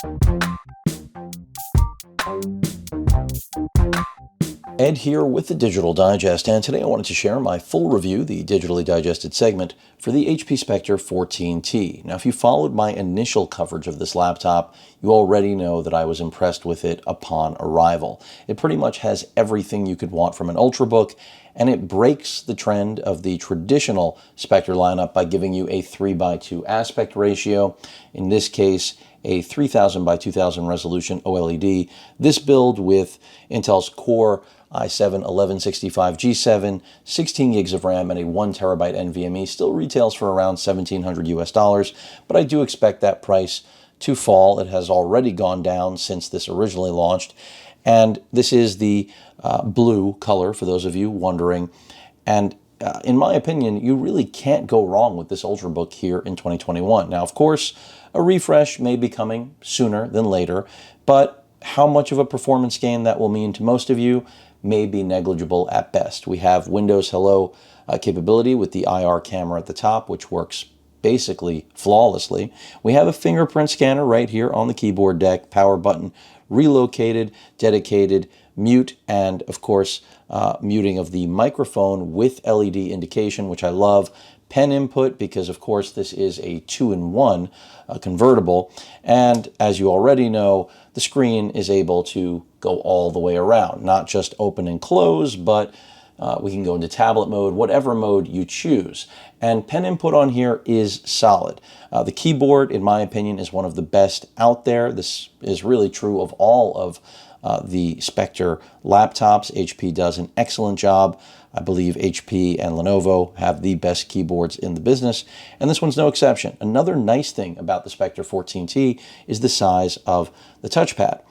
Ed here with the Digital Digest, and today I wanted to share my full review, the digitally digested segment, for the HP Spectre 14t. Now, if you followed my initial coverage of this laptop, you already know that I was impressed with it upon arrival. It pretty much has everything you could want from an Ultrabook, and it breaks the trend of the traditional Spectre lineup by giving you a 3:2 aspect ratio. In this case, a 3000 by 2000 resolution OLED. This build with Intel's Core i7-1165 G7, 16 gigs of RAM, and a 1 terabyte NVMe still retails for around $1,700 US, but I do expect that price to fall. It has already gone down since this originally launched, and this is the blue color for those of you wondering. And in my opinion, you really can't go wrong with this Ultrabook here in 2021. Now, of course, a refresh may be coming sooner than later, but how much of a performance gain that will mean to most of you may be negligible at best. We have Windows Hello capability with the IR camera at the top, which works basically flawlessly. We have a fingerprint scanner right here on the keyboard deck, power button relocated, dedicated, mute, and of course, muting of the microphone with LED indication, which I love. Pen input, because of course this is a 2-in-1 convertible, and as you already know, the screen is able to go all the way around, not just open and close, but we can go into tablet mode, whatever mode you choose. And pen input on here is solid. The keyboard, in my opinion, is one of the best out there. This is really true of all of the Spectre laptops. HP does an excellent job. I believe HP and Lenovo have the best keyboards in the business, and this one's no exception. Another nice thing about the Spectre 14t is the size of the touchpad.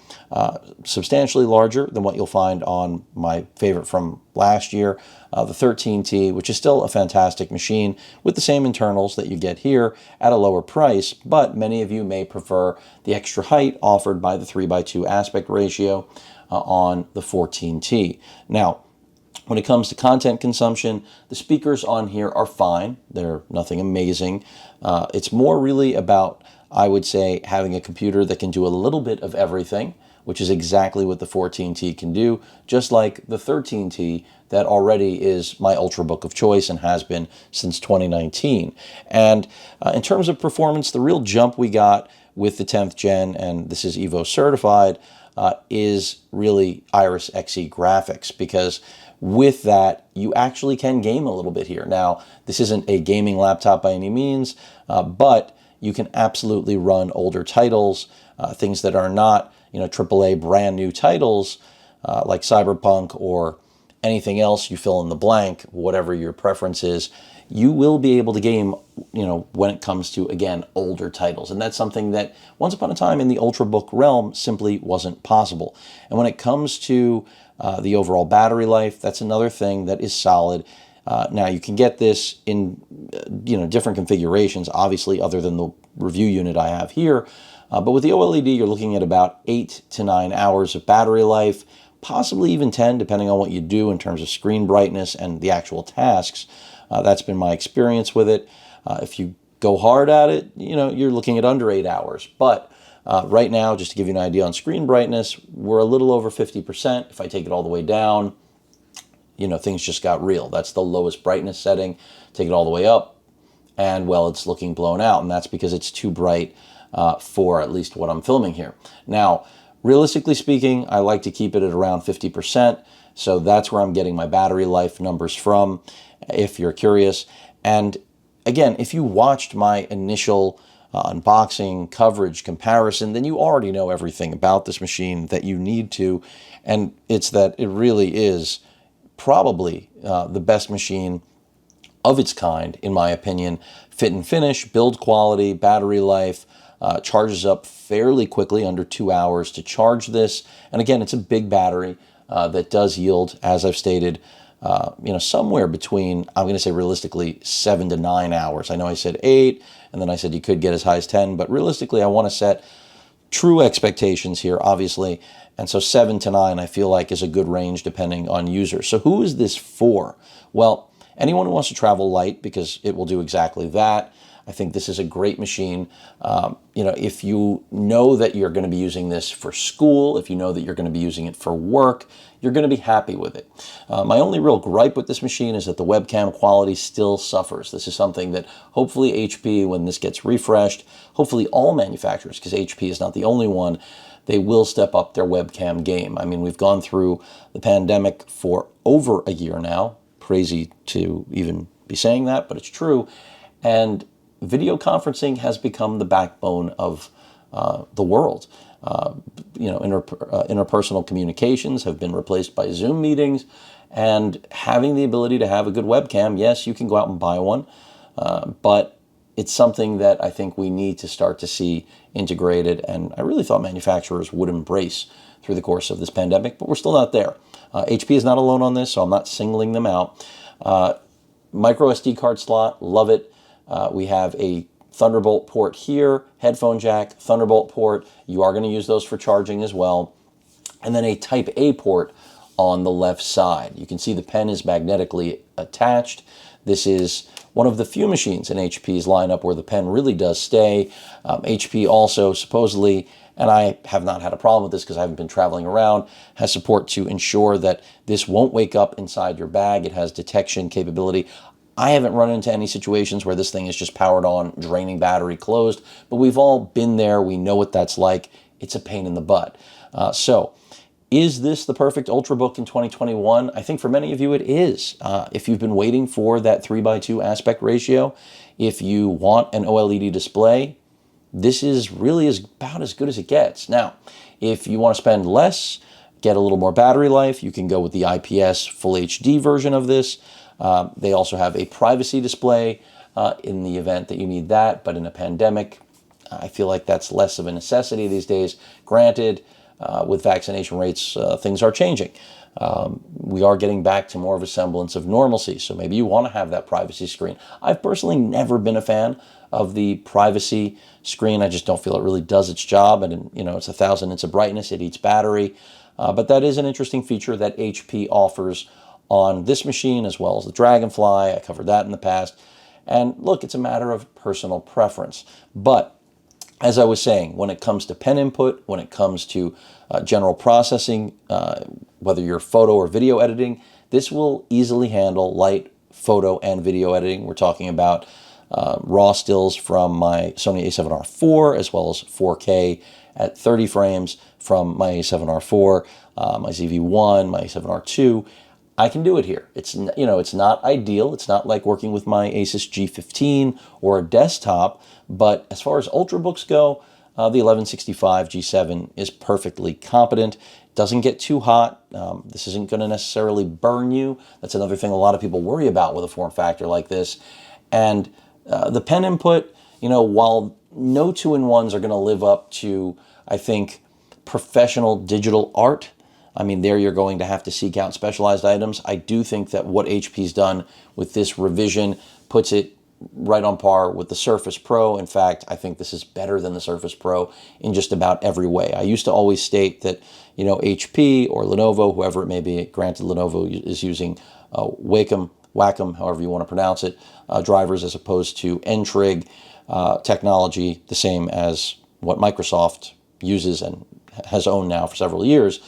Substantially larger than what you'll find on my favorite from last year, the 13T, which is still a fantastic machine with the same internals that you get here at a lower price, but many of you may prefer the extra height offered by the 3:2 aspect ratio on the 14T. Now, when it comes to content consumption, the speakers on here are fine. They're nothing amazing. It's more really about, I would say, having a computer that can do a little bit of everything, which is exactly what the 14T can do, just like the 13T that already is my Ultrabook of choice and has been since 2019. And in terms of performance, the real jump we got with the 10th gen, and this is Evo certified, is really Iris Xe graphics, because with that, you actually can game a little bit here. Now, this isn't a gaming laptop by any means, but you can absolutely run older titles, things that are not, AAA brand new titles, like Cyberpunk or anything else you fill in the blank, whatever your preference is. You will be able to game, when it comes to, again, older titles. And that's something that once upon a time in the Ultrabook realm simply wasn't possible. And when it comes to the overall battery life, that's another thing that is solid. Now, you can get this in, different configurations, obviously, other than the review unit I have here. But with the OLED, you're looking at about 8 to 9 hours of battery life, possibly even 10, depending on what you do in terms of screen brightness and the actual tasks. That's been my experience with it. If you go hard at it, you're looking at under 8 hours. But right now, just to give you an idea on screen brightness, we're a little over 50%. If I take it all the way down, things just got real. That's the lowest brightness setting. Take it all the way up, and well, it's looking blown out, and that's because it's too bright for at least what I'm filming here. Now, realistically speaking, I like to keep it at around 50%, so that's where I'm getting my battery life numbers from, if you're curious. And again, if you watched my initial unboxing, coverage, comparison, then you already know everything about this machine that you need to, and it's that it really is probably the best machine of its kind, in my opinion. Fit and finish, build quality, battery life, charges up fairly quickly, under 2 hours to charge this. And again, it's a big battery that does yield, as I've stated, somewhere between, I'm going to say realistically, 7 to 9 hours. I know I said 8, and then I said you could get as high as 10, but realistically, I want to set true expectations here, obviously. And so 7 to 9, I feel like, is a good range depending on users. So who is this for? Well, anyone who wants to travel light, because it will do exactly that. I think this is a great machine. If you know that you're going to be using this for school, if you know that you're going to be using it for work, you're going to be happy with it. My only real gripe with this machine is that the webcam quality still suffers. This is something that hopefully HP, when this gets refreshed, hopefully all manufacturers, because HP is not the only one, they will step up their webcam game. I mean, we've gone through the pandemic for over a year now. Crazy to even be saying that, but it's true. And video conferencing has become the backbone of the world. Interpersonal communications have been replaced by Zoom meetings, and having the ability to have a good webcam, yes, you can go out and buy one, but it's something that I think we need to start to see integrated, and I really thought manufacturers would embrace through the course of this pandemic, but we're still not there. HP is not alone on this, so I'm not singling them out. Micro SD card slot, love it. We have a Thunderbolt port here, headphone jack, Thunderbolt port. You are going to use those for charging as well. And then a Type A port on the left side. You can see the pen is magnetically attached. This is one of the few machines in HP's lineup where the pen really does stay. HP also supposedly, and I have not had a problem with this because I haven't been traveling around, has support to ensure that this won't wake up inside your bag. It has detection capability. I haven't run into any situations where this thing is just powered on, draining battery, closed, but we've all been there. We know what that's like. It's a pain in the butt. So is this the perfect Ultrabook in 2021? I think for many of you it is. If you've been waiting for that 3:2 aspect ratio, if you want an OLED display, this is really about as good as it gets. Now, if you want to spend less, get a little more battery life, you can go with the IPS Full HD version of this. They also have a privacy display in the event that you need that, but in a pandemic, I feel like that's less of a necessity these days. Granted, with vaccination rates, things are changing. We are getting back to more of a semblance of normalcy, so maybe you want to have that privacy screen. I've personally never been a fan of the privacy screen. I just don't feel it really does its job, and it's 1,000 nits of brightness, it eats battery. But that is an interesting feature that HP offers on this machine, as well as the Dragonfly. I covered that in the past. And look, it's a matter of personal preference. But as I was saying, when it comes to pen input, when it comes to general processing, whether you're photo or video editing, this will easily handle light photo and video editing. We're talking about raw stills from my Sony a7R IV, as well as 4K at 30 frames from my a7R IV, my ZV-1, my a7R II. I can do it here. It's not ideal. It's not like working with my Asus G15 or a desktop, but as far as Ultrabooks go, the 1165 G7 is perfectly competent. Doesn't get too hot. This isn't going to necessarily burn you. That's another thing a lot of people worry about with a form factor like this. And the pen input, while no two-in-ones are going to live up to, I think, professional digital art, I mean, there you're going to have to seek out specialized items. I do think that what HP's done with this revision puts it right on par with the Surface Pro. In fact, I think this is better than the Surface Pro in just about every way. I used to always state that, HP or Lenovo, whoever it may be, granted Lenovo is using Wacom, however you want to pronounce it, drivers as opposed to N-Trig technology, the same as what Microsoft uses and has owned now for several years.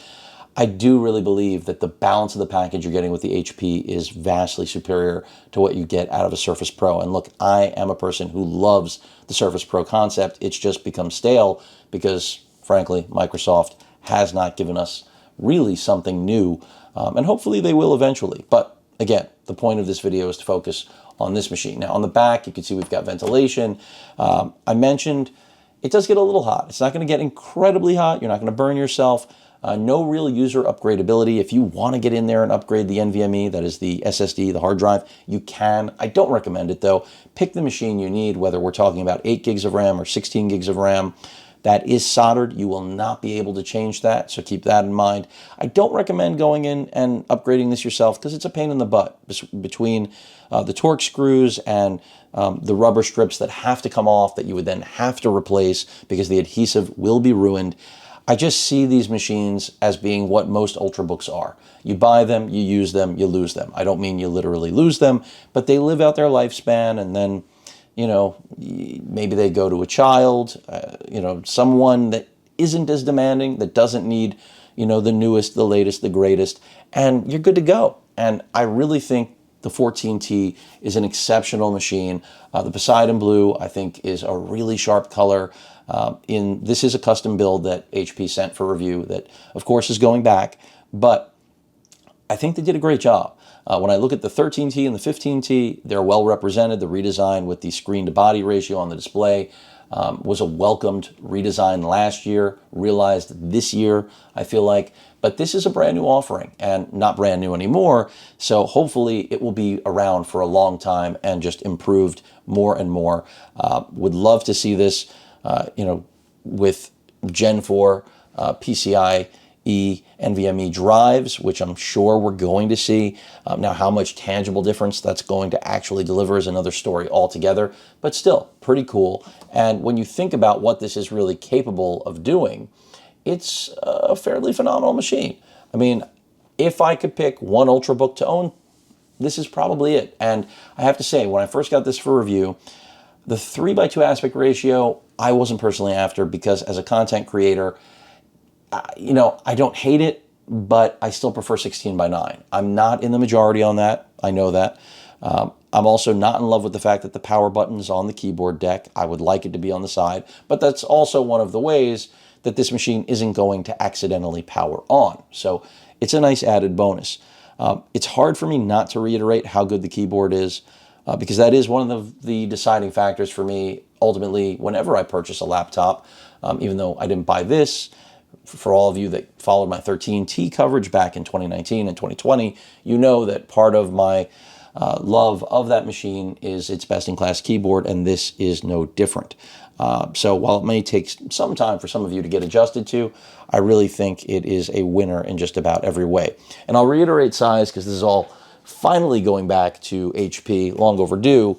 I do really believe that the balance of the package you're getting with the HP is vastly superior to what you get out of a Surface Pro. And look, I am a person who loves the Surface Pro concept. It's just become stale because, frankly, Microsoft has not given us really something new. And hopefully they will eventually. But again, the point of this video is to focus on this machine. Now, on the back, you can see we've got ventilation. I mentioned it does get a little hot. It's not going to get incredibly hot. You're not going to burn yourself. No real user upgradability. If you want to get in there and upgrade the NVMe, that is the SSD, the hard drive, you can. I don't recommend it though. Pick the machine you need, whether we're talking about 8 gigs of RAM or 16 gigs of RAM. That is soldered. You will not be able to change that, so keep that in mind. I don't recommend going in and upgrading this yourself because it's a pain in the butt between the Torx screws and the rubber strips that have to come off that you would then have to replace because the adhesive will be ruined. I just see these machines as being what most Ultrabooks are. You buy them, you use them, you lose them. I don't mean you literally lose them, but they live out their lifespan, and then you know, maybe they go to a child, you know, someone that isn't as demanding, that doesn't need, you know, the newest, the latest, the greatest, and you're good to go. And I really think the 14T is an exceptional machine. The Poseidon Blue, I think, is a really sharp color. This is a custom build that HP sent for review that, of course, is going back, but I think they did a great job. When I look at the 13T and the 15T, they're well represented. The redesign with the screen-to-body ratio on the display was a welcomed redesign last year, realized this year, I feel like. But this is a brand new offering and not brand new anymore. So hopefully it will be around for a long time and just improved more and more. Would love to see this, you know, with Gen 4 PCIe NVMe drives, which I'm sure we're going to see. Now, how much tangible difference that's going to actually deliver is another story altogether, but still pretty cool. And when you think about what this is really capable of doing, it's a fairly phenomenal machine. I mean, if I could pick one Ultrabook to own, this is probably it. And I have to say, when I first got this for review, the 3:2 aspect ratio, I wasn't personally after, because as a content creator, you know, I don't hate it, but I still prefer 16:9. I'm not in the majority on that. I know that. I'm also not in love with the fact that the power button's on the keyboard deck. I would like it to be on the side, but that's also one of the ways that this machine isn't going to accidentally power on. So it's a nice added bonus. It's hard for me not to reiterate how good the keyboard is, because that is one of the deciding factors for me ultimately whenever I purchase a laptop. Even though I didn't buy this, for all of you that followed my 13T coverage back in 2019 and 2020, you know that part of my love of that machine is its best-in-class keyboard, and this is no different. So while it may take some time for some of you to get adjusted to, I really think it is a winner in just about every way. And I'll reiterate size, because this is all finally going back to HP, long overdue.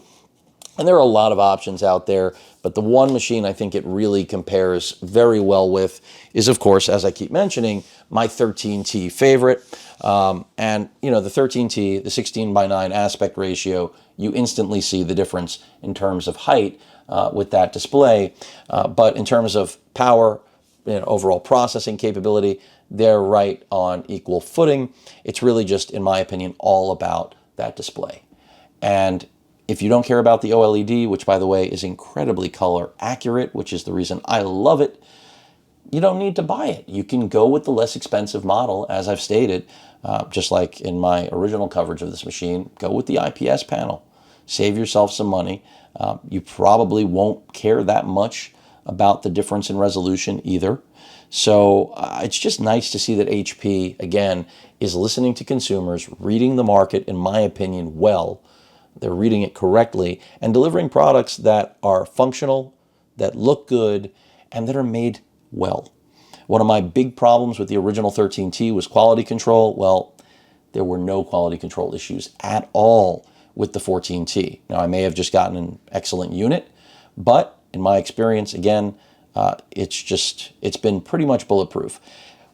And there are a lot of options out there, but the one machine I think it really compares very well with is, of course, as I keep mentioning, my 13T favorite. And, you know, the 13T, the 16:9 aspect ratio, you instantly see the difference in terms of height with that display. But in terms of power, you know, overall processing capability, they're right on equal footing. It's really just, in my opinion, all about that display. And if you don't care about the OLED, which, by the way, is incredibly color accurate, which is the reason I love it, you don't need to buy it. You can go with the less expensive model, as I've stated, just like in my original coverage of this machine. Go with the IPS panel. Save yourself some money. You probably won't care that much about the difference in resolution either. So it's just nice to see that HP, again, is listening to consumers, reading the market, in my opinion, well. They're reading it correctly and delivering products that are functional, that look good, and that are made well. One of my big problems with the original 13T was quality control. Well, there were no quality control issues at all with the 14T. Now, I may have just gotten an excellent unit, but in my experience, again, it's been pretty much bulletproof.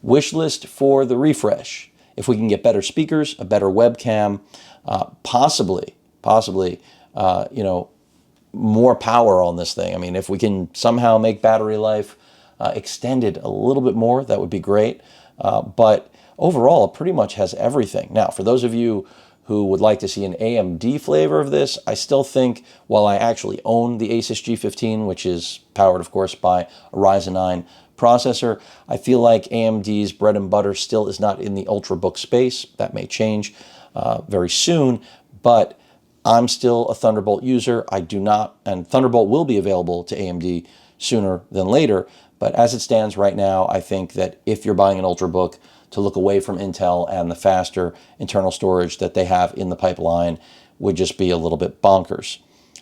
Wish list for the refresh. If we can get better speakers, a better webcam, possibly, you know, more power on this thing. I mean, if we can somehow make battery life extended a little bit more, that would be great. But overall, it pretty much has everything. Now, for those of you who would like to see an AMD flavor of this, I still think, while I actually own the Asus G15, which is powered, of course, by a Ryzen 9 processor, I feel like AMD's bread and butter still is not in the Ultrabook space. That may change very soon, but I'm still a Thunderbolt user. I do not, and Thunderbolt will be available to AMD sooner than later, but as it stands right now, I think that if you're buying an Ultrabook, to look away from Intel and the faster internal storage that they have in the pipeline would just be a little bit bonkers.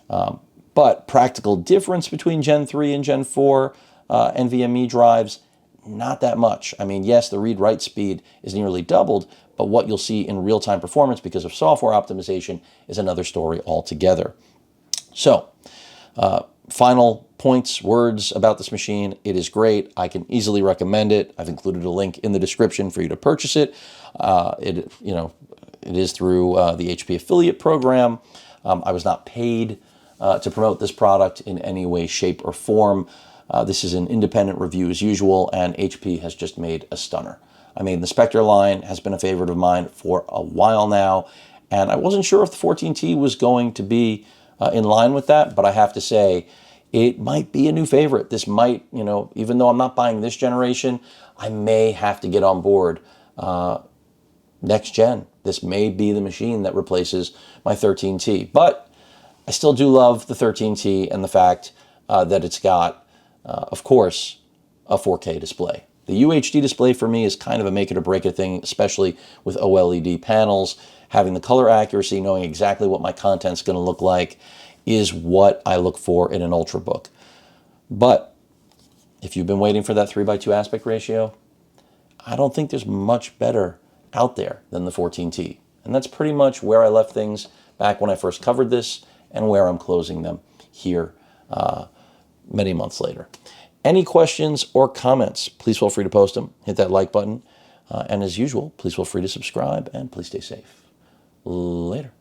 But practical difference between Gen 3 and Gen 4 NVMe drives, not that much. I mean, yes, the read-write speed is nearly doubled, but what you'll see in real-time performance because of software optimization is another story altogether. So, final points, words about this machine. It is great. I can easily recommend it. I've included a link in the description for you to purchase it. It is through the HP affiliate program. I was not paid to promote this product in any way, shape, or form. This is an independent review as usual, and HP has just made a stunner. I mean, the Spectre line has been a favorite of mine for a while now, and I wasn't sure if the 14T was going to be in line with that, but I have to say, it might be a new favorite. This might, you know, even though I'm not buying this generation, I may have to get on board next gen. This may be the machine that replaces my 13T, but I still do love the 13T and the fact that it's got, of course, a 4K display. The UHD display for me is kind of a make it or break it thing, especially with OLED panels. Having the color accuracy, knowing exactly what my content's going to look like, is what I look for in an Ultrabook. But if you've been waiting for that 3:2 aspect ratio, I don't think there's much better out there than the 14T. And that's pretty much where I left things back when I first covered this and where I'm closing them here many months later. Any questions or comments, please feel free to post them. Hit that like button. And as usual, please feel free to subscribe and please stay safe. Later.